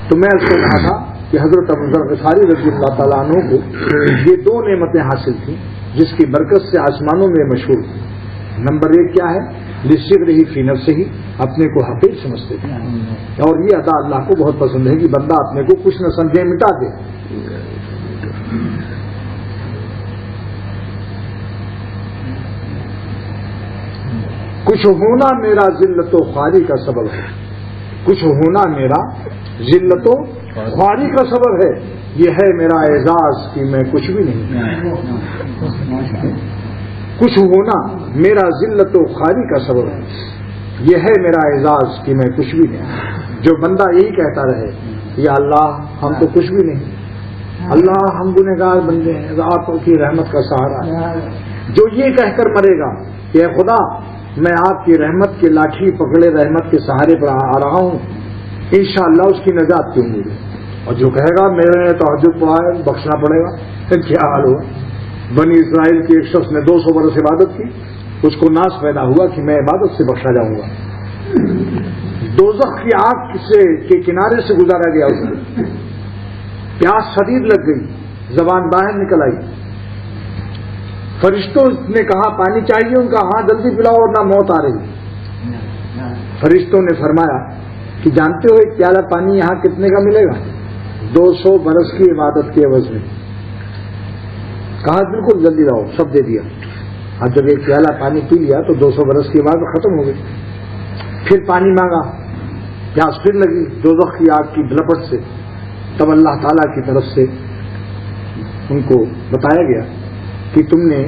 تو میں اس کو کہا تھا کہ حضرت ابو ذر غفاری رضی اللہ تعالیٰ عنہ کو یہ 2 نعمتیں حاصل تھیں جس کی برکت سے آسمانوں میں مشہور تھی. نمبر 1 کیا ہے؟ لصغرہ فی نفسہ، اپنے کو حقیر سمجھتے تھے، اور یہ ادا اللہ کو بہت پسند ہے کہ بندہ اپنے کو کچھ نہ سمجھے، مٹا دے. کچھ ہونا میرا ذلت و خواری کا سبب ہے، کچھ ہونا میرا ذلت و خواری کا سبب ہے، یہ ہے میرا اعزاز کہ میں کچھ بھی نہیں. کچھ ہونا میرا ذلت و خواری کا سبب ہے، یہ ہے میرا اعزاز کہ میں کچھ بھی نہیں. جو بندہ یہی کہتا رہے یا اللہ ہم تو کچھ بھی نہیں، اللہ ہم گنہگار بندے ہیں، آپ کی رحمت کا سہارا ہے. جو یہ کہہ کر مرے گا کہ اے خدا میں آپ کی رحمت کے لاٹھی پکڑے رحمت کے سہارے پر آ رہا ہوں، انشاءاللہ اس کی نجات کیوں ملے. اور جو کہے گا میرے نے تہجد پڑھا ہے بخشنا پڑے گا، پھر کیا حال ہوا؟ بنی اسرائیل کے ایک شخص نے 200 برس عبادت کی، اس کو ناز پیدا ہوا کہ میں عبادت سے بخشا جاؤں گا. دوزخ کی آگ کے کنارے سے گزارا گیا، اس کو پیاس شدید لگ گئی، زبان باہر نکل آئی. فرشتوں نے کہا پانی چاہیے، ان کا ہاں جلدی پلاؤ اور نہ موت آ رہی. فرشتوں نے فرمایا کہ جانتے ہو ایک پیالہ پانی یہاں کتنے کا ملے گا؟ 200 برس کی عبادت کے عوض میں. کہا بالکل جلدی لاؤ، سب دے دیا. اب جب ایک پیالہ پانی پی لیا تو 200 برس کی عبادت ختم ہو گئی. پھر پانی مانگا، پیاس پھر لگی دوزخ کی آگ کی لپٹ سے. تب اللہ تعالیٰ کی طرف سے ان کو بتایا گیا کہ تم نے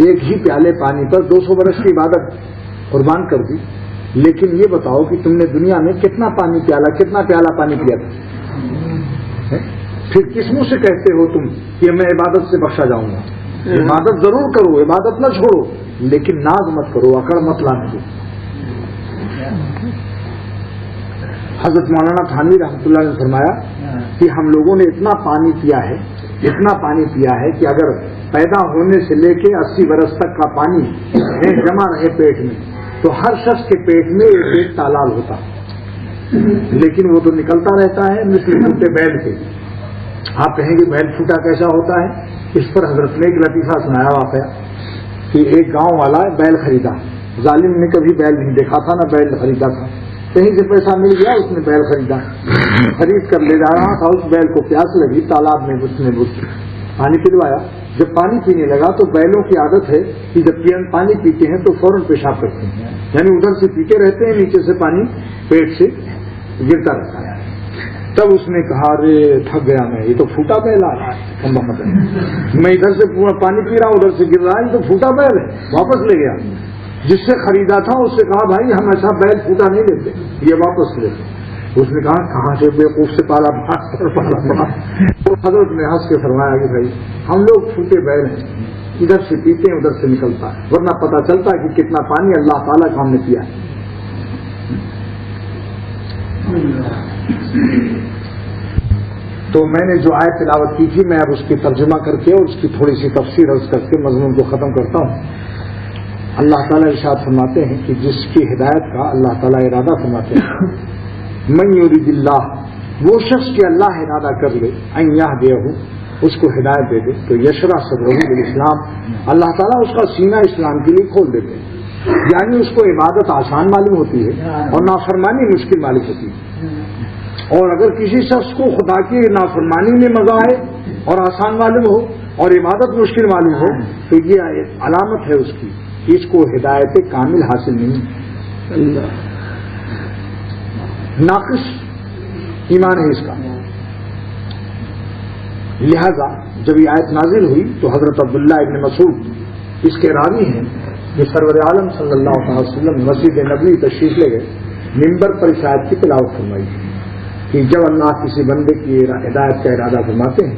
ایک ہی پیالے پانی پر 200 برس کی عبادت قربان کر دی، لیکن یہ بتاؤ کہ تم نے دنیا میں کتنا پیالہ پانی پیا تھا؟ پھر کس منہ سے کہتے ہو تم کہ میں عبادت سے بخشا جاؤں گا؟ عبادت ضرور کرو، عبادت نہ چھوڑو، لیکن ناز مت کرو، اکڑ مت لانے دو. حضرت مولانا تھانوی رحمۃ اللہ نے فرمایا کہ ہم لوگوں نے اتنا پانی پیا ہے کہ اگر پیدا ہونے سے لے کے 80 برس تک کا پانی جمع رہے پیٹ میں تو ہر شخص کے پیٹ میں ایک تالاب ہوتا، لیکن وہ تو نکلتا رہتا ہے مثل پھوٹے بیل کے. آپ کہیں گے بیل پھوٹا کیسا ہوتا ہے؟ اس پر حضرت نے ایک لطیفہ سنایا واقعہ کہ ایک گاؤں والا بیل خریدا. ظالم نے کبھی بیل نہیں دیکھا تھا نہ بیل خریدا تھا، کہیں سے پیسہ مل گیا اس نے بیل خریدا. خرید کر لے جا رہا تھا، اس بیل کو پیاس لگی، تالاب میں اس نے پانی پلوایا. جب پانی پینے لگا تو بیلوں کی عادت ہے کہ جب پانی پیتے ہیں تو فوراً پیشاب کرتے ہیں، یعنی ادھر سے پیتے رہتے ہیں، نیچے سے پانی پیٹ سے گرتا رہتا ہے. تب اس نے کہا ارے تھک گیا میں، یہ تو پھوٹا بیل آ رہا ہے، میں ادھر سے پانی پی رہا ہوں ادھر سے گر رہا ہے، یہ تو پھوٹا بیل ہے. واپس لے گیا، جس سے خریدا تھا اس سے کہا بھائی ہم ایسا بیل پھوٹا نہیں لیتے، یہ واپس لیتے. اس نے کہا کہاں سے بیوقوف سے پالا پڑا. تو حضرت نے ہنس کے فرمایا کہ بھائی ہم لوگ چھوٹے بیل ہیں، ادھر سے پیتے ہیں ادھر سے نکلتا ہے، ورنہ پتہ چلتا ہے کہ کتنا پانی اللہ تعالیٰ کا ہم نے پیا ہے. تو میں نے جو آیت تلاوت کی تھی میں اب اس کی ترجمہ کر کے اور اس کی تھوڑی سی تفسیر عرض کر کے مضمون کو ختم کرتا ہوں. اللہ تعالیٰ ارشاد فرماتے ہیں کہ جس کی ہدایت کا اللہ تعالیٰ ارادہ فرماتے ہیں، من یرید اللہ، وہ شخص کہ اللہ ارادہ کر لے، ان یہدیہ، اس کو ہدایت دے دے، تو یشرح صدرہ للاسلام، اللہ تعالیٰ اس کا سینہ اسلام کے لیے کھول دیتے ہیں. یعنی اس کو عبادت آسان معلوم ہوتی ہے اور نافرمانی مشکل معلوم ہوتی ہے. اور اگر کسی شخص کو خدا کی نافرمانی میں مزہ آئے اور آسان معلوم ہو اور عبادت مشکل معلوم ہو تو یہ علامت ہے اس کی، اس کو ہدایت کامل حاصل نہیں، ناقص ایمان ہے اس کا. لہذا جب یہ آیت نازل ہوئی تو حضرت عبداللہ ابن مسعود اس کے راوی ہیں جو سرور عالم صلی اللہ علیہ وسلم مسجد نبوی تشریف لے گئے، ممبر پر اس آیت کی تلاوت فرمائی کہ جب اللہ کسی بندے کی ہدایت کا ارادہ فرماتے ہیں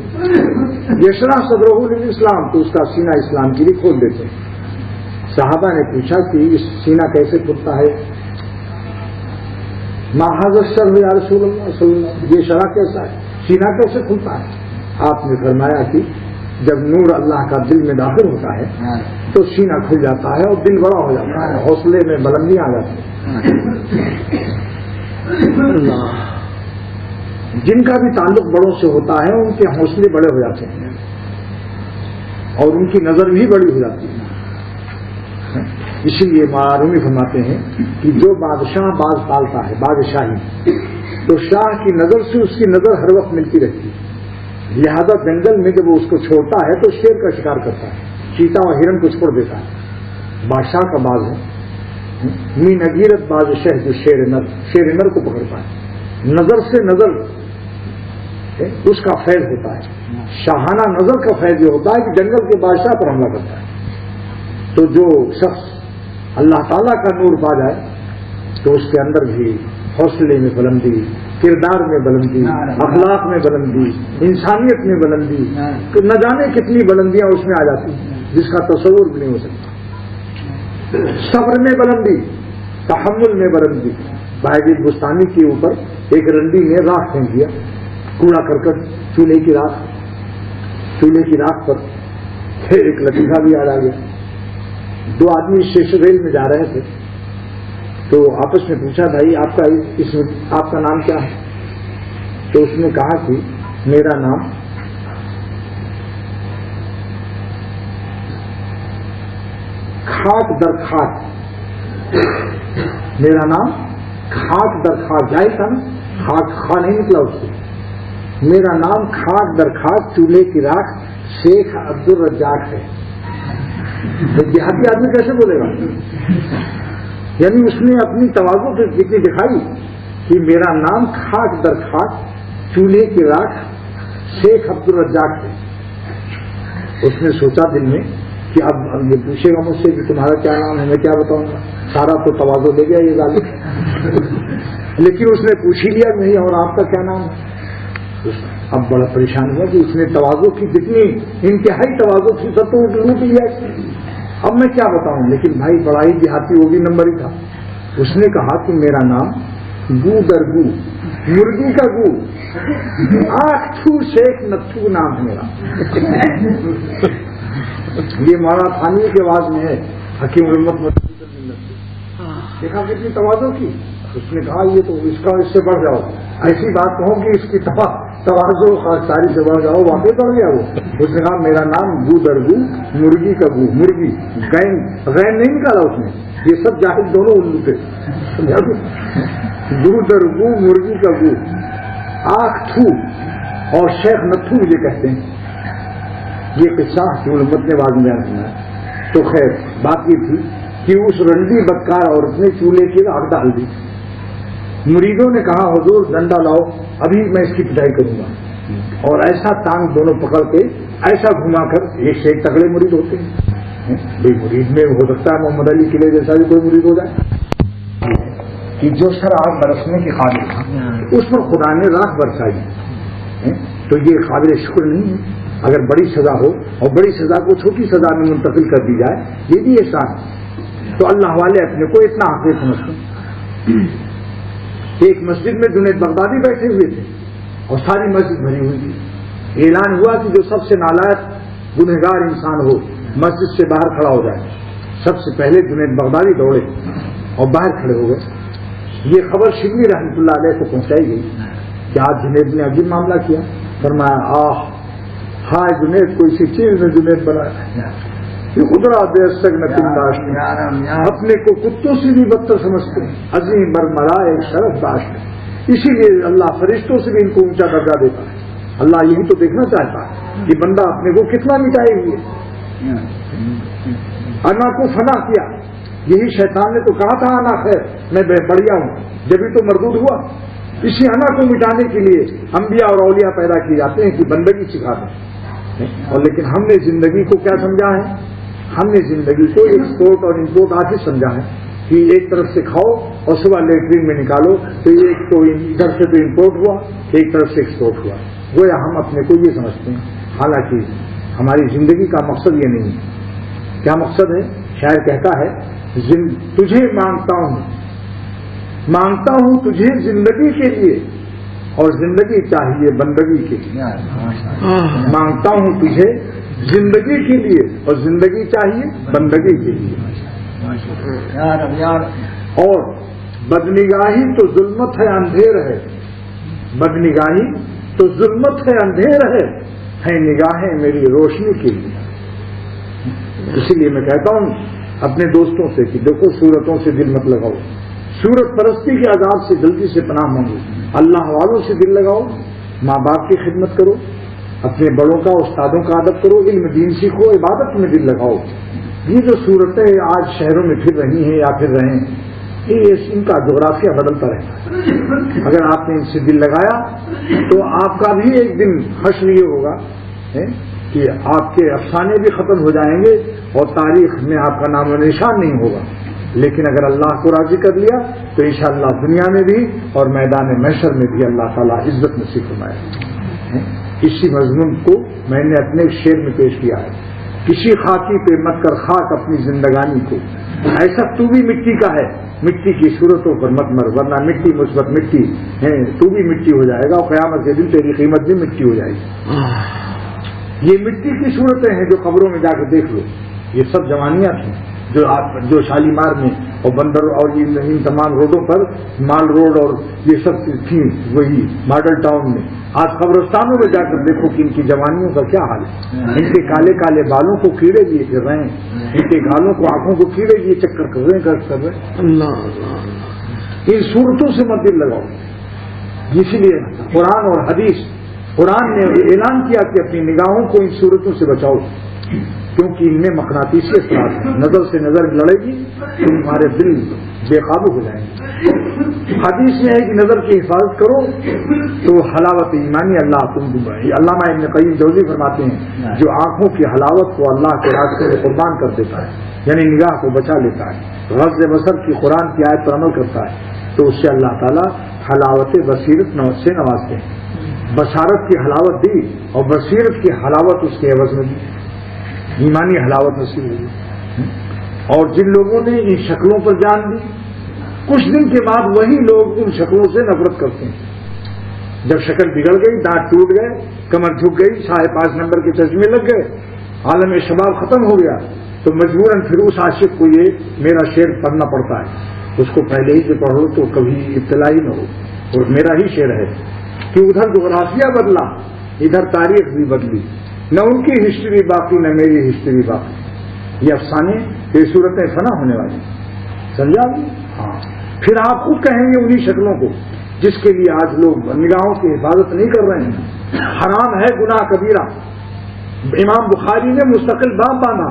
یشرح صدرہ للاسلام، تو اس کا سینہ اسلام کے لیے کھول دیتے ہیں. صحابہ نے پوچھا کہ اس سینہ کیسے کھلتا ہے؟ ما ھذا الشرح یا رسول اللہ صلی اللہ علیہ وسلم، یہ شرح کیسا ہے، سینہ کیسے کھلتا ہے؟ آپ نے فرمایا کہ جب نور اللہ کا دل میں داخل ہوتا ہے تو سینہ کھل جاتا ہے اور دل بڑا ہو جاتا ہے، حوصلے میں بلندی آ جاتی ہے. جن کا بھی تعلق بڑوں سے ہوتا ہے ان کے حوصلے بڑے ہو جاتے ہیں اور ان کی نظر بھی بڑی ہو جاتی ہے. اسی لیے معرومی فرماتے ہیں کہ جو بادشاہ باز پالتا ہے بادشاہی تو شاہ کی نظر سے اس کی نظر ہر وقت ملتی رہتی ہے. لہذا جنگل میں جب وہ اس کو چھوڑتا ہے تو شیر کا شکار کرتا ہے, چیتا اور ہرن کو چھوڑ دیتا ہے. بادشاہ کا باز ہے. می نگیرت باز شہ جو شیر نر کو پکڑتا ہے. نظر سے نظر اس کا فیض ہوتا ہے. شاہانہ نظر کا فیض یہ ہوتا ہے کہ جنگل کے بادشاہ پر حملہ کرتا ہے. تو جو شخص اللہ تعالیٰ کا نور پا جائے تو اس کے اندر بھی حوصلے میں بلندی, کردار میں بلندی, اخلاق میں بلندی, انسانیت میں بلندی, نہ جانے کتنی بلندیاں اس میں آ جاتی ہیں جس کا تصور بھی نہیں ہو سکتا. صبر میں بلندی, تحمل میں بلندی. بھائی بستانی کے اوپر ایک رنڈی نے راکھ پھینک دیا, کوڑا کرکٹ, چولہے کی راکھ پر پھر ایک لطیفہ بھی یاد آ گیا. دو آدمی اسٹیشن ریل میں جا رہے تھے تو آپس میں پوچھا بھائی آپ کا نام کیا ہے؟ تو اس نے کہا کہ میرا نام کھاک در کھاک, میرا نام کھاک در کھاک, جائے تھا نا, خاک خواہ نہیں نکلا اس سے. میرا نام کھاک در کھاک چولہے کی راکھ شیخ عبدالرزاق ہے. دیہاتی آدمی کیسے بولے گا؟ یعنی اس نے اپنی تواضع کی اتنی دکھائی کہ میرا نام کھاک در کھاک چولہے کی راکھ شیخ عبدالرزاق ہے. اس نے سوچا دل میں کہ اب یہ پوچھے گا مجھ سے کہ تمہارا کیا نام ہے, میں کیا بتاؤں گا, سارا تو تواضع لے گیا یہ ظالم. لیکن اس نے پوچھ ہی لیا نہیں اور آپ کا کیا نام ہے. اب بڑا پریشان ہوا کہ اس نے تواضع کی جتنی انتہائی تواضع کی سب تو لوٹ لیا. اب میں کیا بتاؤں, لیکن بھائی بڑا ہی دیہاتی وہ بھی نمبر ہی تھا. اس نے کہا کہ میرا نام گو در گو, مرغی کا گو, آنکھ چھو شیخ نتھو نام ہے میرا. یہ مولانا تھانوی کے آواز میں ہے, حکیم الامت. دیکھا کتنی تواضع کی. اس نے کہا یہ تو اس سے بڑھ جاؤ, ایسی بات کہو کہ اس کی توازو خاکساری سے بڑھ جاؤ, واقعی بڑھ گیا وہ. اس نے کہا میرا نام گو در گو, مرغی کا گو, مرغی غین نہیں نکالا اس نے. یہ سب جاہل دونوں الو تھے. گو در گو, مرغی کا گو, آنکھ تھو اور شیخ نتھو مجھے کہتے ہیں. یہ قصہ حکیم الامت نے بعد میں بیان سنا ہے. تو خیر بات یہ تھی کہ اس رنڈی بدکار عورت نے چولہے کی راکھ ڈال دی. مریدوں نے کہا حضور ڈنڈا لاؤ, ابھی میں اس کی پٹائی کروں گا. اور ایسا ٹانگ دونوں پکڑ کے ایسا گھما کر, ایک سے ایک تگڑے مرید ہوتے ہیں. بھائی مرید میں ہو سکتا ہے محمد علی قلعے جیسا بھی کوئی مرید ہو جائے کہ جو سر آگ برسنے کے قابل تھا اس پر خدا نے راکھ برسائی. تو یہ قابل شکر نہیں ہے. اگر بڑی سزا ہو اور بڑی سزا کو چھوٹی سزا میں منتقل کر دی جائے, یہ بھی احسان ہے. تو اللہ والے اپنے کو اتنا حقیق سمجھتے. ایک مسجد میں جنید بغدادی بیٹھے ہوئے تھے اور ساری مسجد بھری ہوئی تھی. اعلان ہوا کہ جو سب سے نالائق گنہگار انسان ہو مسجد سے باہر کھڑا ہو جائے. سب سے پہلے جنید بغدادی دوڑے اور باہر کھڑے ہو گئے. یہ خبر شبلی رحمۃ اللہ علیہ کو پہنچائی گئی کہ آج جنید نے عجیب معاملہ کیا. فرمایا ہائے جنید, کوئی سی چیز میں جنید بنایا. خدرا دیستک نتنداشت, اپنے کو کتوں سے بھی بدتر سمجھتے ہیں. عظیم برمرا ایک شرف داشت. اسی لیے اللہ فرشتوں سے بھی ان کو اونچا درجہ دیتا ہے. اللہ یہی تو دیکھنا چاہتا ہے کہ بندہ اپنے کو کتنا مٹائے ہوئے. انا کو فنا کیا, یہی شیطان نے تو کہا تھا انا خیر, میں بڑھیا ہوں, جبھی تو مردود ہوا. اسی انا کو مٹانے کے لیے انبیاء اور اولیاء پیدا کیے جاتے ہیں کہ بندگی سکھا دیں. اور لیکن ہم نے زندگی کو کیا سمجھا ہے, ہم نے زندگی کو ایکسپورٹ اور امپورٹ آفس سمجھا ہے کہ ایک طرف سے کھاؤ اور صبح لیٹرین میں نکالو. تو ایک تو ادھر سے تو امپورٹ ہوا, ایک طرف سے ایکسپورٹ ہوا. گویا ہم اپنے کو یہ سمجھتے ہیں, حالانکہ ہماری زندگی کا مقصد یہ نہیں ہے. کیا مقصد ہے؟ شاعر کہتا ہے تجھے مانگتا ہوں تجھے زندگی کے لیے, اور زندگی چاہیے بندگی کے لیے. مانگتا ہوں تجھے زندگی کے لیے اور زندگی چاہیے بندگی کے لیے. اور بدنگاہی تو ظلمت ہے, اندھیر ہے, بدنگاہی تو ظلمت ہے، اندھیر ہے نگاہیں میری روشنی کے لیے. اسی لیے میں کہتا ہوں اپنے دوستوں سے کہ دیکھو صورتوں سے دل مت لگاؤ، صورت پرستی کے عذاب سے جلدی سے پناہ مانگو، اللہ والوں سے دل لگاؤ، ماں باپ کی خدمت کرو، اپنے بڑوں کا استادوں کا ادب کرو، علم دین سیکھو، عبادت میں دل لگاؤ. یہ جو صورتیں آج شہروں میں پھر رہی ہیں یا پھر رہیں، یہ ان کا جغرافیہ بدلتا رہتا ہے. اگر آپ نے ان سے دل لگایا تو آپ کا بھی ایک دن حشر یہ ہوگا کہ آپ کے افسانے بھی ختم ہو جائیں گے اور تاریخ میں آپ کا نام و نشان نہیں ہوگا. لیکن اگر اللہ کو راضی کر لیا تو انشاءاللہ دنیا میں بھی اور میدان محشر میں بھی اللہ تعالیٰ عزت نصیب فرمائے. اسی مضمون کو میں نے اپنے ایک شعر میں پیش کیا ہے. کسی خاکی پہ مت کر خاک اپنی زندگانی کو، ایسا تو بھی مٹی کا ہے، مٹی کی صورتوں پر مت مر، ورنہ مٹی مثبت مٹی ہے، تو بھی مٹی ہو جائے گا اور قیامت کے دن تیری قیمت بھی مٹی ہو جائے گی. یہ مٹی کی صورتیں ہیں جو قبروں میں جا کے دیکھ لو. یہ سب جوانیاں تھیں جو شالیمار میں اور بندر اور ان تمام روڈوں پر، مال روڈ اور یہ سب تھیں وہی ماڈل ٹاؤن میں. آج قبرستانوں میں جا کر دیکھو کہ ان کی جوانیوں کا کیا حال ہے. ان کے کالے کالے بالوں کو کیڑے لیے پھر رہے ہیں، ان کے گالوں کو آنکھوں کو کیڑے لیے چکر کر رہے ہیں. ان صورتوں سے مت دل لگاؤ. اسی لیے قرآن اور حدیث، قرآن نے اعلان کیا کہ اپنی نگاہوں کو ان صورتوں سے بچاؤ، کیونکہ ان میں مقناطیسی اثرات ہیں. نظر سے نظر لڑے گی تو تمہارے دل بے قابو ہو جائیں گے. حدیث میں ہے کہ نظر کی حفاظت کرو تو حلاوت ایمانی اللہ تم دبائی. علامہ ابن قیم جوزی فرماتے ہیں جو آنکھوں کی حلاوت کو اللہ کے راستے میں قربان کر دیتا ہے، یعنی نگاہ کو بچا لیتا ہے، غض بصر کی قرآن کی آیت پر عمل کرتا ہے، تو اس سے اللہ تعالیٰ حلاوت بصیرت سے نوازتے ہیں. بصارت کی حلاوت دی اور بصیرت کی حلاوت اس کے عوض میں دی، ایمانی حلاوت نصیب ہوئی. اور جن لوگوں نے ان شکلوں پر جان دی، کچھ دن کے بعد وہی لوگ ان شکلوں سے نفرت کرتے ہیں. جب شکل بگڑ گئی، دانت ٹوٹ گئے، کمر جھک گئی، 5.5 نمبر کے چشمے لگ گئے، عالم شباب ختم ہو گیا، تو مجبوراً پھر اس عاشق کو یہ میرا شعر پڑھنا پڑتا ہے. اس کو پہلے ہی سے پڑھو تو کبھی ابتلا ہی نہ ہو. اور میرا ہی شعر ہے کہ ادھر جغرافیہ بدلا، ادھر تاریخ بھی بدلی، نہ ان کی ہسٹری باقی نہ میری ہسٹری باقی. یہ افسانے، یہ صورتیں فنا ہونے والی، سمجھا؟ ہاں. پھر آپ خود کہیں گے انہی شکلوں کو جس کے لیے آج لوگ نگاہوں کی حفاظت نہیں کر رہے ہیں. حرام ہے گناہ کبیرہ. امام بخاری نے مستقل باب باندھا،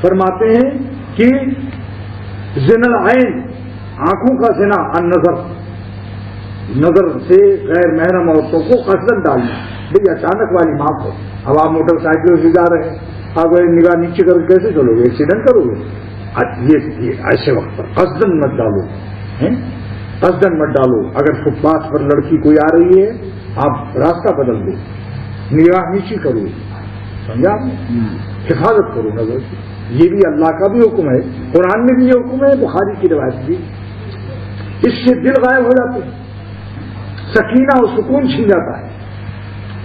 فرماتے ہیں کہ زنا العین، آنکھوں کا زنا، النظر، نظر سے غیر محرم عورتوں کو قصدن ڈالنا. بھئی اچانک والی معاف ہو، اب آپ موٹر سائیکل سے جا رہے ہیں، آپ نگاہ نیچے کر کے کیسے چلو گے؟ ایکسیڈنٹ کرو گے. یہ ایسے وقت پر قصدن مت ڈالو، قصدن مت ڈالو. اگر فٹ پاتھ پر لڑکی کوئی آ رہی ہے، آپ راستہ بدل دو، نگاہ نیچی کرو، سمجھا؟ حفاظت کرو نظر کی. یہ بھی اللہ کا بھی حکم ہے، قرآن میں بھی یہ حکم ہے، بخاری کی روایت بھی. اس سے دل غائب ہو جاتے ہیں، سکینہ اور سکون چھن جاتا ہے،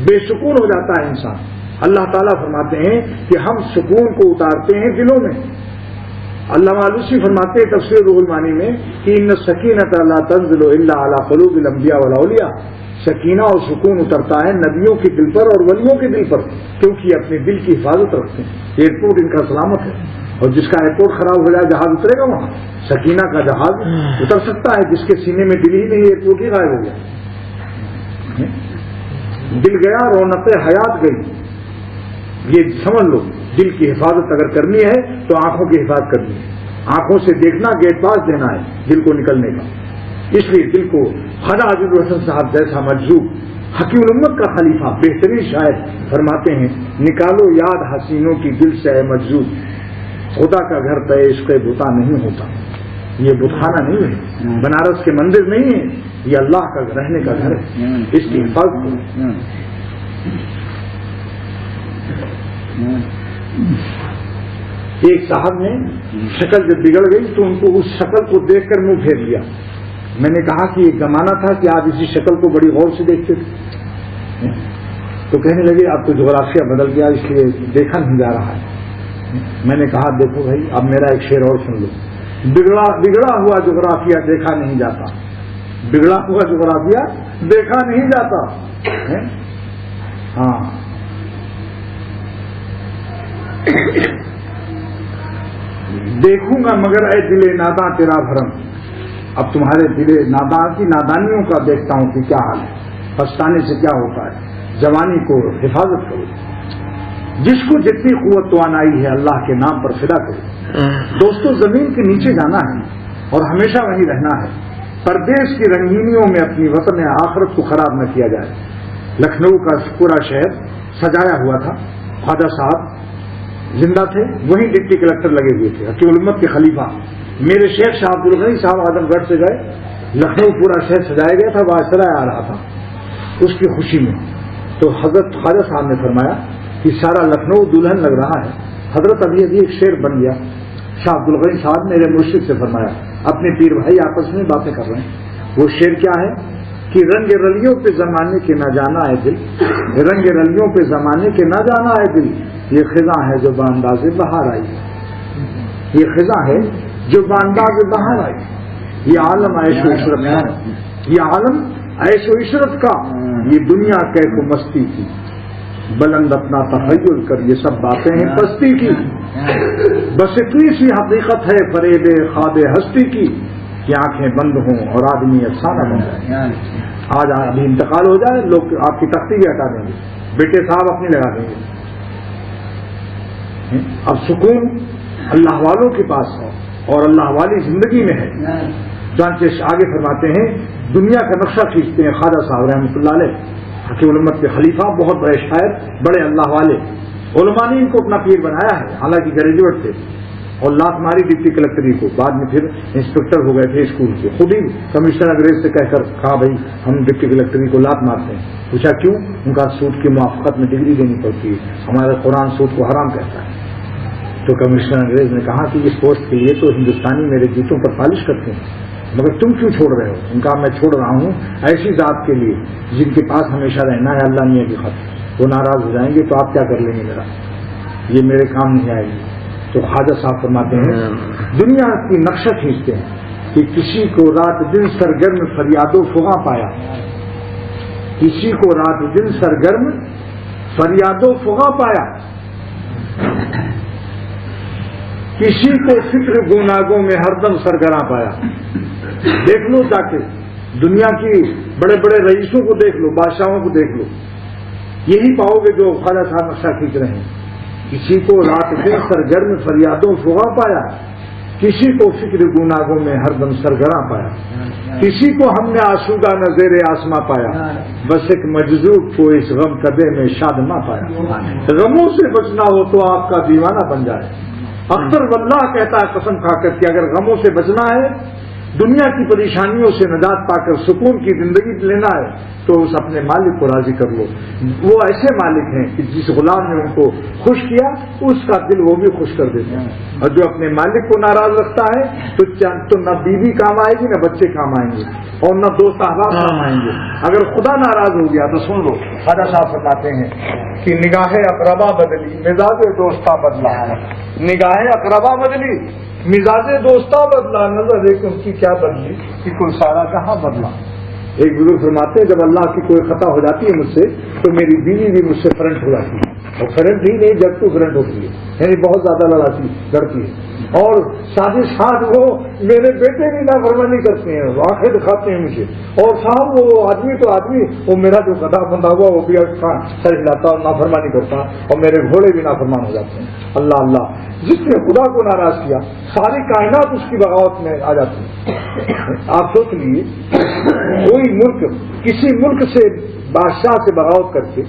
بے سکون ہو جاتا ہے انسان. اللہ تعالیٰ فرماتے ہیں کہ ہم سکون کو اتارتے ہیں دلوں میں. علامہ علوسی فرماتے ہیں تفسیر روح المانی میں کہ ان السکینۃ لا تنزل الا علی قلوب الانبیاء والاولیاء. سکینہ اور سکون اترتا ہے نبیوں کے دل پر اور ولیوں کے دل پر، کیونکہ یہ اپنے دل کی حفاظت رکھتے ہیں. ایئرپورٹ ان کا سلامت ہے، اور جس کا ایئرپورٹ خراب ہو جائے جہاز اترے گا وہاں؟ سکینہ کا جہاز اتر سکتا ہے جس کے سینے میں دل ہی نہیں، ایئرپورٹ ہی غائب ہو گیا. دل گیا، رونق حیات گئی. یہ سمجھ لو، دل کی حفاظت اگر کرنی ہے تو آنکھوں کی حفاظت کرنی ہے. آنکھوں سے دیکھنا گیٹ پاس دینا ہے دل کو نکلنے کا. اس لیے دل کو خواجہ عزیز الحسن صاحب جیسا مجذوب، حکیم الامت کا خلیفہ، بہترین شاعر فرماتے ہیں نکالو یاد حسینوں کی دل سے اے مجذوب، خدا کا گھر پہ عشق بتا نہیں ہوتا. یہ بتخانہ نہیں ہے، بنارس کے مندر نہیں ہے، یہ اللہ کا رہنے کا گھر ہے. اس کی حفاظت کرو. ایک صاحب نے شکل جب بگڑ گئی تو ان کو اس شکل کو دیکھ کر منہ پھیر لیا. میں نے کہا کہ ایک زمانہ تھا کہ آپ اسی شکل کو بڑی غور سے دیکھتے تھے. تو کہنے لگے اب تو جغرافیہ بدل گیا اس لیے دیکھا نہیں جا رہا ہے. میں نے کہا دیکھو بھائی اب میرا ایک شعر اور سن لو. بگڑا ہوا جغرافیہ دیکھا نہیں جاتا، بگڑا ہوا جغرافیہ دیکھا نہیں جاتا. ہاں دیکھوں گا مگر اے دل ناداں تیرا بھرم. اب تمہارے دل ناداں کی نادانیوں کا دیکھتا ہوں کہ کیا حال ہے. پچھتانے سے کیا ہوتا ہے. جوانی کو حفاظت کرو. جس کو جتنی قوت توانائی ہے اللہ کے نام پر فدا کرو. دوستو زمین کے نیچے جانا ہے اور ہمیشہ وہیں رہنا ہے. پردیش کی رنگینیوں میں اپنی وطن آخرت کو خراب نہ کیا جائے. لکھنؤ کا پورا شہر سجایا ہوا تھا. خواجہ صاحب زندہ تھے, وہیں ڈپٹی کلکٹر لگے ہوئے تھے. حکیم الامت کے خلیفہ میرے شیخ شاہ عبد الغنی صاحب اعظم گڑھ سے گئے. لکھنؤ پورا شہر سجایا گیا تھا. وائسرا آ رہا تھا اس کی خوشی میں. تو حضرت خواجہ صاحب نے فرمایا کہ سارا لکھنؤ دلہن لگ رہا ہے. حضرت ابھی ایک شعر بن گیا. شاہ عبد الغنی صاحب نے میرے مرشد سے فرمایا, اپنے پیر بھائی آپس میں باتیں کر رہے ہیں. وہ شعر کیا ہے کہ رنگ رلیوں پہ زمانے کے نہ جانا ہے دل, رنگ رلیوں پہ زمانے کے نہ جانا ہے دل. یہ خزاں ہے جو بانداز بہار آئی. یہ خزاں ہے جو بانداز بہار آئی. یہ عالم عیش و عشرت کا, یہ عالم عیش و عشرت کا, یہ دنیا کیف و مستی کی. بلند اپنا تخیل کر, یہ سب باتیں ہیں پستی کی. بس اتنی سی حقیقت ہے فریب خواب ہستی کی کہ آنکھیں بند ہوں اور آدمی افسانہ بن جائے. آج ابھی انتقال ہو جائے, لوگ آپ کی تختی بھی ہٹا دیں گے, بیٹے صاحب اپنی لگا دیں گے. اب سکون اللہ والوں کے پاس ہے اور اللہ والی زندگی میں ہے. چانچہ آگے فرماتے ہیں دنیا کا نقشہ کھینچتے ہیں خواجہ صاحب رحمۃ اللہ علیہ, حکیم الامت کے خلیفہ, بہت بڑے شاعر, بڑے اللہ والے. علماء نے ان کو اپنا پیر بنایا ہے, حالانکہ گریجویٹ تھے, اور لات ماری ڈپٹی کلکٹری کو. بعد میں پھر انسپیکٹر ہو گئے تھے اسکول کے. خود ہی کمشنر انگریز سے کہہ کر کہا بھائی ہم ڈپٹی کلکٹری کو لات مارتے ہیں. پوچھا کیوں؟ ان کا سود کی موافقت میں ڈگری دینی پڑتی ہے, ہمارا قرآن سود کو حرام کہتا ہے. تو کمشنر انگریز نے کہا کہ اس پوسٹ کے لیے تو ہندوستانی میرے جوتوں پر پالش کرتے ہیں, مگر تم کیوں چھوڑ رہے ہو؟ ان کا میں چھوڑ رہا ہوں ایسی ذات کے لیے جن کے پاس ہمیشہ رہنا ہے اللہ میاں کی خاطر. وہ ناراض ہو جائیں گے تو آپ کیا کر لیں گے, میرا یہ میرے کام نہیں آئے گی. تو خواجہ صاحب فرماتے ہیں دنیا کی نقشہ کھینچتے ہیں کہ کسی کو رات دن سرگرم فریاد و فغاں پایا. کسی کو رات دن سرگرم فریاد و فغاں پایا. کسی کو فکر گناگوں میں ہر دم سرگراں پایا. دیکھ لو جا کے دنیا کی بڑے بڑے رئیسوں کو دیکھ لو, بادشاہوں کو دیکھ لو, یہی پاؤ گے جو خواجہ صاحب نقشہ کھینچ رہے ہیں. کسی کو رات دن سرگرم فریادوں فغاں پایا, کسی کو فکر گناگوں میں ہر دم سرگراں پایا, کسی کو ہم نے آسودہ نظیر آسماں پایا, بس ایک مجذوب کو اس غم کدے میں شادماں پایا. غموں سے بچنا ہو تو آپ کا دیوانہ بن جائے. اختر واللہ کہتا ہے قسم کھا کر کہ اگر غموں سے بچنا ہے, دنیا کی پریشانیوں سے نجات پا کر سکون کی زندگی لینا ہے, تو اس اپنے مالک کو راضی کر لو. وہ ایسے مالک ہیں کہ جس غلام نے ان کو خوش کیا اس کا دل وہ بھی خوش کر دیتے ہیں, اور جو اپنے مالک کو ناراض رکھتا ہے تو نہ بیوی کام آئے گی, نہ بچے کام آئیں گے, اور نہ دوست احباب کام آئیں گے. اگر خدا ناراض ہو گیا تو سن لو, خواجہ صاحب فرماتے ہیں کہ نگاہ اقربا بدلی مزاج دوستہ بدلا. نگاہ اقربا بدلی مزاج دوستہ بدلا, نظر ایک ان کی کیا بدلی کہ کل سارا کہاں بدلا. ایک بزرگ فرماتے ہیں جب اللہ کی کوئی خطا ہو جاتی ہے مجھ سے تو میری بیوی بھی مجھ سے فرنٹ ہو جاتی ہے, اور فرنٹ ہی نہیں جب تو فرنٹ ہوتی ہے, یعنی بہت زیادہ لڑتی ہے. اور ساتھ ہی ساتھ وہ میرے بیٹے بھی نافرمانی کرتے ہیں, آنکھیں دکھاتے ہیں مجھے, اور صاحب وہ آدمی تو آدمی, وہ میرا جو گدھا بندھا ہوا وہ بھی سر ہلاتا اور نافرمانی کرتا, اور میرے گھوڑے بھی نافرمان ہو جاتے ہیں. اللہ اللہ, جس نے خدا کو ناراض کیا ساری کائنات اس کی بغاوت میں آ جاتی ہے. آپ سوچ لیجیے کوئی ملک کسی ملک سے بادشاہ سے بغاوت کر کے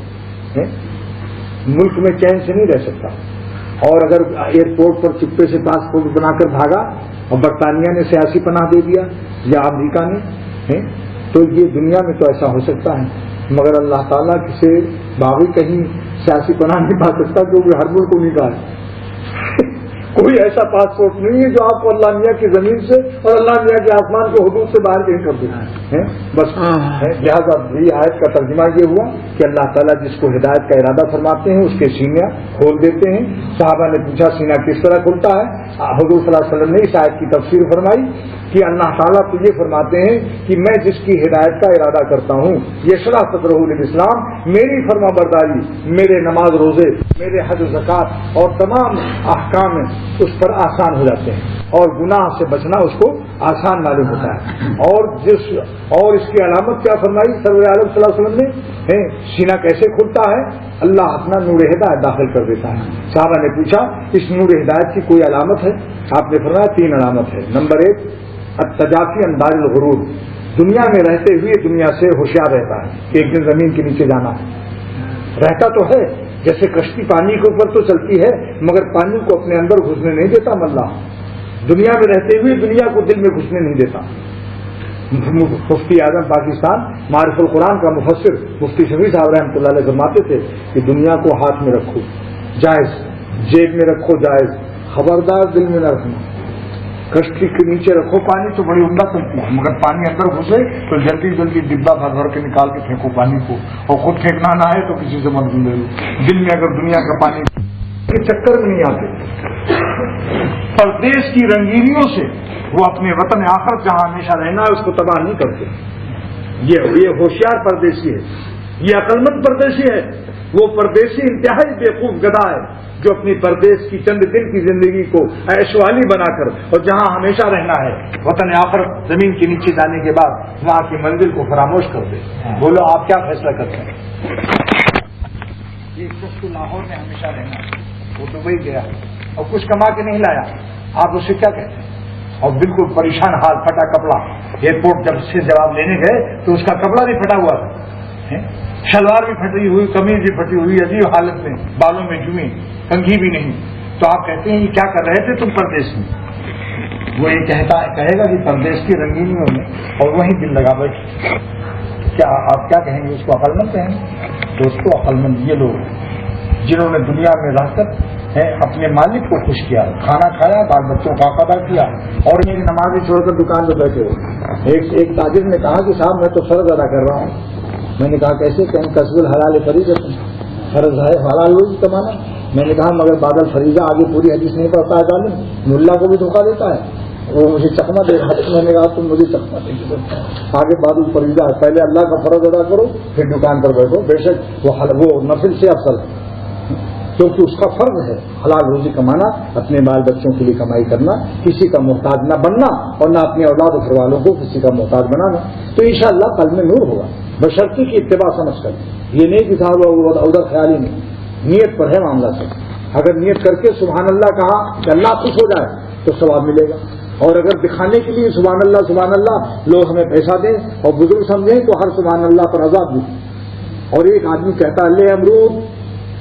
ملک میں چین سے نہیں رہ سکتا, اور اگر ایئرپورٹ پر چپے سے پاسپورٹ بنا کر بھاگا اور برطانیہ نے سیاسی پناہ دے دیا یا امریکہ نے, تو یہ دنیا میں تو ایسا ہو سکتا ہے, مگر اللہ تعالیٰ کسی باغی کہیں سیاسی پناہ نہیں پا سکتا کیونکہ ہر ملک کو نہیں کہا. کوئی ایسا پاسپورٹ نہیں ہے جو آپ کو اللہ میاں کی زمین سے اور اللہ میاں کے آسمان کے حدود سے باہر کہیں کر دیں. بس لہٰذا یہ آیت کا ترجمہ یہ ہوا کہ اللہ تعالیٰ جس کو ہدایت کا ارادہ فرماتے ہیں اس کے سینہ کھول دیتے ہیں. صحابہ نے پوچھا سینہ کس طرح کھلتا ہے؟ حضور صلی اللہ علیہ وسلم نے اس آیت کی تفسیر فرمائی کہ اللہ تعالیٰ تو یہ فرماتے ہیں کہ میں جس کی ہدایت کا ارادہ کرتا ہوں یشرح صدرہ للاسلام، میری فرما برداری، میرے نماز روزے، میرے حج و زکات اور تمام احکام اس پر آسان ہو جاتے ہیں اور گناہ سے بچنا اس کو آسان معلوم ہوتا ہے. اور اس کی علامت کیا فرمائی سرور عالم صلی اللہ علیہ وسلم نے؟ سینہ کیسے کھلتا ہے؟ اللہ اپنا نور ہدایت داخل کر دیتا ہے. صحابہ نے پوچھا اس نور ہدایت کی کوئی علامت ہے؟ آپ نے فرمایا 3 علامت ہے. نمبر 1 التجافی عن دار الغرور، دنیا میں رہتے ہوئے دنیا سے ہوشیار رہتا ہے کہ ایک دن زمین کے نیچے جانا ہے. رہتا تو ہے جیسے کشتی پانی کے اوپر تو چلتی ہے مگر پانی کو اپنے اندر گھسنے نہیں دیتا. اللہ دنیا میں رہتے ہوئے دنیا کو دل میں گھسنے نہیں دیتا. مفتی اعظم پاکستان معرف القرآن کا مفسر مفتی شفیع صاحب رحمۃ اللہ علیہ فرماتے تھے کہ دنیا کو ہاتھ میں رکھو جائز، جیب میں رکھو جائز، خبردار دل میں نہ رکھنا. کشتی کے نیچے رکھو پانی تو بڑی عمدہ چلتی ہے مگر پانی اندر گھسے تو جلدی جلدی ڈبہ بھر بھر کے نکال کے پھینکو پانی کو، اور خود پھینکنا نہ ہے تو کسی سے مت لے لو. دل میں اگر دنیا کا پانی کے چکر میں نہیں آتے. پردیس کی رنگینیوں سے وہ اپنے وطن آخرت جہاں ہمیشہ رہنا ہے اس کو تباہ نہیں کرتے. یہ ہوشیار پردیسی ہے، یہ عقلمند پردیسی ہے. وہ پردیسی انتہائی بیوقوف گدھا ہے جو اپنی پردیس کی چند دن کی زندگی کو عیش والی بنا کر اور جہاں ہمیشہ رہنا ہے وطن آخرت زمین کے نیچے جانے کے بعد وہاں کی منزل کو فراموش کر دے. بولو آپ کیا فیصلہ کرتے ہیں؟ ایک شخص کو لاہور میں ہمیشہ رہنا ہے، وہ دبئی گیا اور کچھ کما کے نہیں لایا، آپ اسے کیا کہتے ہیں؟ اور بالکل پریشان حال، پھٹا کپڑا. ایئرپورٹ جب سے جواب لینے گئے تو اس کا کپڑا بھی پھٹا ہوا تھا، شلوار بھی پھٹی ہوئی، قمیض بھی پھٹی ہوئی، عجیب حالت میں، بالوں میں جمی، کنگھی بھی نہیں. تو آپ کہتے ہیں یہ کیا کر رہے تھے تم پردیس میں؟ وہ یہ کہے گا کہ پردیس کی رنگینیوں میں اور وہیں دل لگا بیٹھے. کیا آپ کیا کہیں گے اس کو؟ عقل مند کہیں گے؟ دوستو عقل مند یہ لوگ ہیں جنہوں نے دنیا میں رہ کر اپنے مالک کو خوش کیا، کھانا کھایا، بال بچوں کا ادا کیا اور میری نمازی چھوڑ کر دکان پہ بیٹھے ہو. ایک تاجر نے کہا کہ صاحب میں تو فرض ادا کر رہا ہوں. میں نے کہا کیسے؟ کہ کسب الحلال فریضہ، فرض ہے حلال روزی کمانا. میں نے کہا مگر بادل فریضہ آگے پوری حدیث نہیں پڑھتا ہے ظالم، ملا کو بھی دھوکہ دیتا ہے. وہ مجھے چکما دے رہا. میں نے کہا تم مجھے چکما دے گی، آگے بادل فریضہ ہے، پہلے اللہ کا فرض ادا کرو پھر دکان پر بیٹھو. بے شک وہ نفل سے افضل ہے کیونکہ اس کا فرض ہے حلال روزی کمانا، اپنے بال بچوں کے لیے کمائی کرنا، کسی کا محتاج نہ بننا اور نہ اپنے اولاد و گھر والوں کو کسی کا محتاج بنانا. تو انشاءاللہ قلب میں نور ہوگا بشرطی کی اتباع سمجھ کر. یہ نہیں کہ صاحب ادھر خیالی نہیں، نیت پر ہے معاملہ سب. اگر نیت کر کے سبحان اللہ کہا کہ اللہ خوش ہو جائے تو ثواب ملے گا، اور اگر دکھانے کے لیے سبحان اللہ لوگ ہمیں پیسہ دیں اور بزرگ سمجھیں تو ہر سبحان اللہ پر عذاب دیں. اور ایک آدمی کہتا ہے لے امرود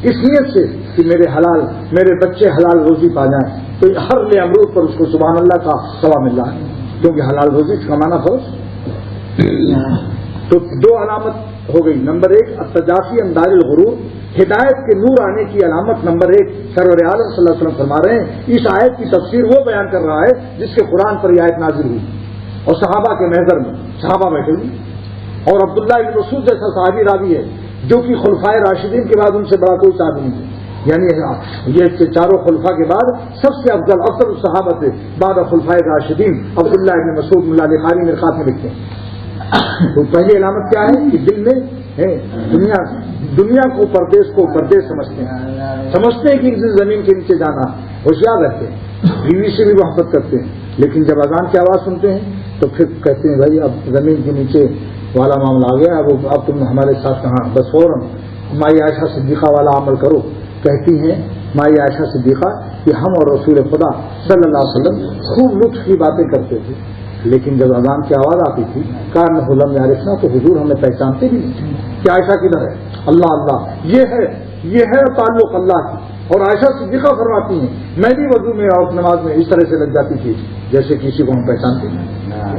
اس نیت سے کہ میرے بچے حلال روزی پا جائیں، تو ہر لے امرود پر اس کو سبحان اللہ کا ثواب مل رہا ہے کیونکہ حلال روزی کمانا فرض. تو 2 علامت ہو گئی. نمبر 1 التجافی عن دار الغرور، ہدایت کے نور آنے کی علامت نمبر 1 سرور عالم صلی اللہ علیہ وسلم فرما رہے ہیں. اس آیت کی تفسیر وہ بیان کر رہا ہے جس کے قرآن پر یہ آیت نازل ہوئی اور صحابہ کے محضر میں صحابہ بیٹھے ہوئے. اور عبداللہ بن مسعود جیسا صحابی راوی ہے جو کہ خلفائے راشدین کے بعد ان سے بڑا کوئی صحابی نہیں ہے، یعنی یہ چاروں خلفاء کے بعد سب سے افضل الصحابہ بعد خلفائے راشدین عبداللہ بن مسعود ملا لقاری مرقات میں لکھتے ہیں. تو پہلی علامت کیا ہے کہ دل میں دنیا کو پردیس سمجھتے ہیں کہ زمین کے نیچے جانا، ہوشیار رہتے ہیں، بیوی سے بھی محبت کرتے ہیں، لیکن جب اذان کی آواز سنتے ہیں تو پھر کہتے ہیں بھائی اب زمین کے نیچے والا معاملہ آ گیا، اب تم ہمارے ساتھ کہاں. بس فوراً مائی عائشہ صدیقہ والا عمل کرو. کہتی ہیں مائی عائشہ صدیقہ کہ ہم اور رسول خدا صلی اللہ علیہ وسلم خوب لطف کی باتیں کرتے تھے، لیکن جب اذان کی آواز آتی تھی کان حلم یارفنا تو حضور ہمیں پہچانتے بھی نہیں کہ عائشہ کدھر ہے. اللہ یہ ہے تعلق اللہ کی. اور عائشہ صدیقہ فرماتی ہیں میں بھی وضو میں اور نماز میں اس طرح سے لگ جاتی تھی جیسے کسی کو ہم پہچانتے ہیں.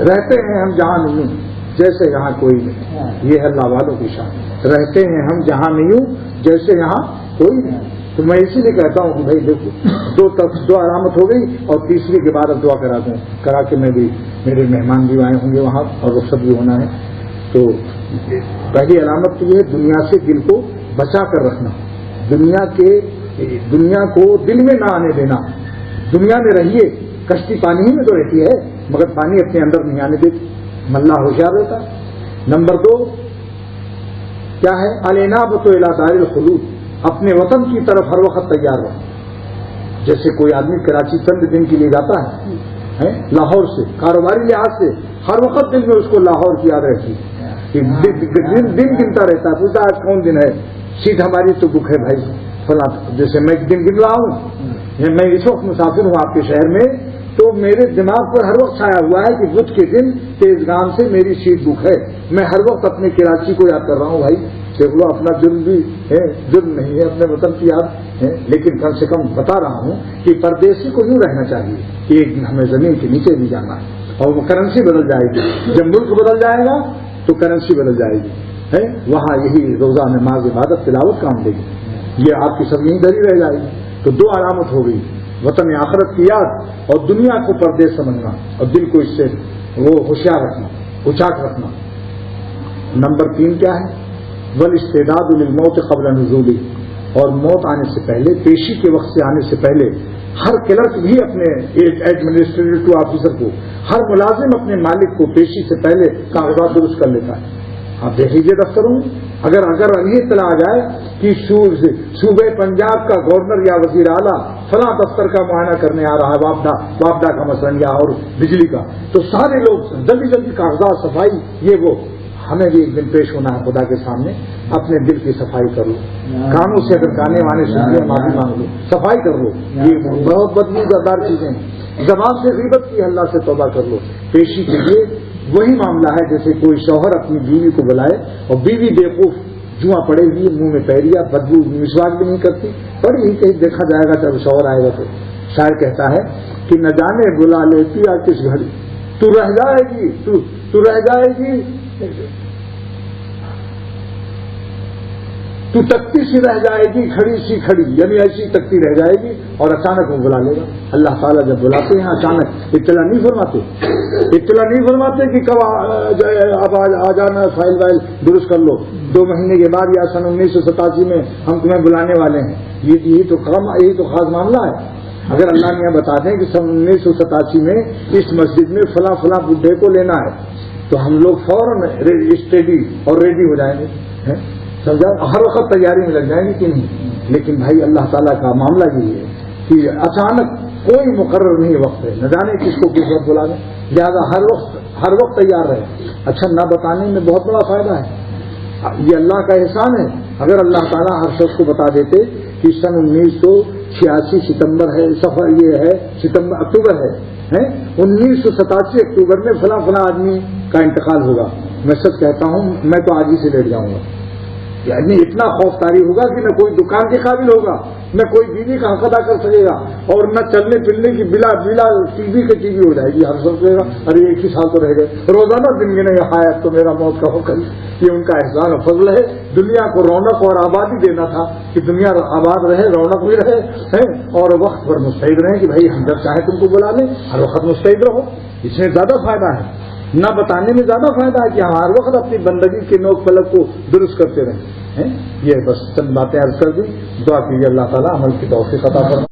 رہتے ہیں ہم جہاں نہیں جیسے یہاں کوئی نہیں. یہ ہے اللہ والوں کی شان. رہتے ہیں ہم جہاں نہیں ہوں جیسے یہاں کوئی نہیں. تو میں اسی لیے کہتا ہوں کہ بھائی دیکھو دو علامت ہو گئی، اور تیسری کے بعد اب دعا کرا کے میں بھی، میرے مہمان بھی آئے ہوں گے وہاں اور رخصت بھی ہونا ہے. تو پہلی علامت تو یہ ہے دنیا سے دل کو بچا کر رکھنا، دنیا کو دل میں نہ آنے دینا. دنیا میں رہیے، کشتی پانی ہی میں تو رہتی ہے مگر پانی اپنے اندر نہیں آنے دیتی، ملا ہوشیار رہتا. نمبر 2 کیا ہے؟ الانابۃ الی دار الخلود، اپنے وطن کی طرف ہر وقت تیار رہو. جیسے کوئی آدمی کراچی چند دن کے لیے جاتا ہے لاہور سے، کاروباری لحاظ سے ہر وقت دل میں اس کو لاہور کی یاد رہتی ہے، دن گنتا رہتا ہے، پوچھتا آج کون دن ہے، سیٹ ہماری تو بک ہے بھائی فلاں. جیسے میں دن گن رہا ہوں، میں اس وقت مسافر ہوں آپ کے شہر میں، تو میرے دماغ پر ہر وقت چھایا ہوا ہے کہ بدھ کے دن تیزگام سے میری سیٹ بک ہے. میں ہر وقت اپنے کراچی کو یاد کر رہا ہوں. بھائی دیکھ لو، اپنا جرم بھی ہے، جرم نہیں ہے، اپنے وطن کی یاد ہے، لیکن کم سے کم بتا رہا ہوں کہ پردیسی کو یوں رہنا چاہیے کہ ایک دن ہمیں زمین کے نیچے بھی جانا ہے، اور وہ کرنسی بدل جائے گی. جب ملک بدل جائے گا تو کرنسی بدل جائے گی، وہاں یہی روزہ نماز عبادت تلاوت کام دے گی. یہ آپ کی سب یہیں دھری رہ جائے گی. تو 2 علامت ہو گئی، وطن آخرت کی یاد اور دنیا کو پردیس سمجھنا، اور دل کو اس سے وہ ہوشیار رکھنا، اچاک رکھنا. نمبر 3 کیا ہے؟ والاستعداد للموت قبل نزولی، اور موت آنے سے پہلے، پیشی کے وقت سے آنے سے پہلے ہر کلرک بھی اپنے ایڈمنسٹریٹو آفیسر کو، ہر ملازم اپنے مالک کو پیشی سے پہلے کاغذات درست کر لیتا ہے. آپ دیکھ لیجیے دفتروں میں، اگر یہ اطلاع آ جائے کہ صوبے پنجاب کا گورنر یا وزیر اعلیٰ فلاں دفتر کا معائنہ کرنے آ رہا ہے، وابڈا کا مثلاً یا اور بجلی کا، تو سارے لوگ جلدی کاغذات صفائی، یہ وہ. ہمیں بھی ایک دن پیش ہونا ہے خدا کے سامنے. اپنے دل کی صفائی کر لو، کانوں سے اگر گانے وانے سنتے ہیں معافی مانگ لو، صفائی کر لو. یہ بہت بدبودار چیزیں ہیں. زبان سے غیبت کی، اللہ سے توبہ کر لو. پیشی کے لیے وہی معاملہ ہے جیسے کوئی شوہر اپنی بیوی کو بلائے اور بیوی بیوقوف جواں پڑے ہوئی، منہ میں پیریا، بدبو، مسواک بھی نہیں کرتی، پڑی ہی کہیں دیکھا جائے گا جب شوہر آئے گا تو. شاعر کہتا ہے کہ نہ جانے بلا لیتی یا کس گھڑی، تو رہ جائے گی، تو رہ جائے گی، تو تکتی سی رہ جائے گی، کھڑی سی کھڑی، یعنی ایسی تکتی رہ جائے گی، اور اچانک وہ بلا لے گا. اللہ تعالیٰ جب بلاتے ہیں اچانک اطلاع نہیں فرماتے کہ کب اب آ جانا، فائل وائل درست کر لو، 2 مہینے کے بعد یا سن 1987 میں ہم تمہیں بلانے والے ہیں. یہی تو خاص معاملہ ہے. اگر اللہ میاں بتا دیں کہ سن 1987 میں اس مسجد میں فلاں بڈھے کو لینا ہے، تو ہم لوگ فوراً اسٹڈی اور ریڈی ہو جائیں گے، سمجھا، ہر وقت تیاری میں لگ جائیں گے کہ نہیں. لیکن بھائی اللہ تعالیٰ کا معاملہ یہ ہے کہ اچانک کوئی مقرر نہیں وقت ہے، نہ جانے کس کو کس وقت بلا دیں. لہٰذا ہر وقت تیار رہے. اچھا، نہ بتانے میں بہت بڑا فائدہ ہے. یہ اللہ کا احسان ہے. اگر اللہ تعالیٰ ہر شخص کو بتا دیتے کہ سن 1986 ستمبر ہے، اکتوبر ہے، 1987 اکتوبر میں فلاں آدمی کا انتقال ہوگا، میں سچ کہتا ہوں میں تو آج ہی سے لیٹ جاؤں گا. یعنی اتنا خوف طاری ہوگا کہ نہ کوئی دکان کے قابل ہوگا، نہ کوئی بیوی کا حق ادا کر سکے گا، اور نہ چلنے پھرنے کی بلا ٹی وی ہو جائے گی. ہر سب کہے گا ارے 1 ہی سال تو رہ گئے. روزانہ دن گنے حیات تو میرا موت کا حکم. یہ ان کا احسان و فضل ہے. دنیا کو رونق اور آبادی دینا تھا کہ دنیا آباد رہے، رونق بھی رہے، اور وقت پر مستعد رہے کہ بھائی ہم جب چاہیں تم کو بلا لیں، ہر وقت مستعد رہو. اس میں زیادہ فائدہ ہے. نہ بتانے میں زیادہ فائدہ ہے کہ ہم ہر وقت اپنی بندگی کے نوک پلک کو درست کرتے رہیں. یہ بس چند باتیں عرض کر دی. دعا کیجیے اللہ تعالیٰ عمل کی توفیق عطا فرمائے.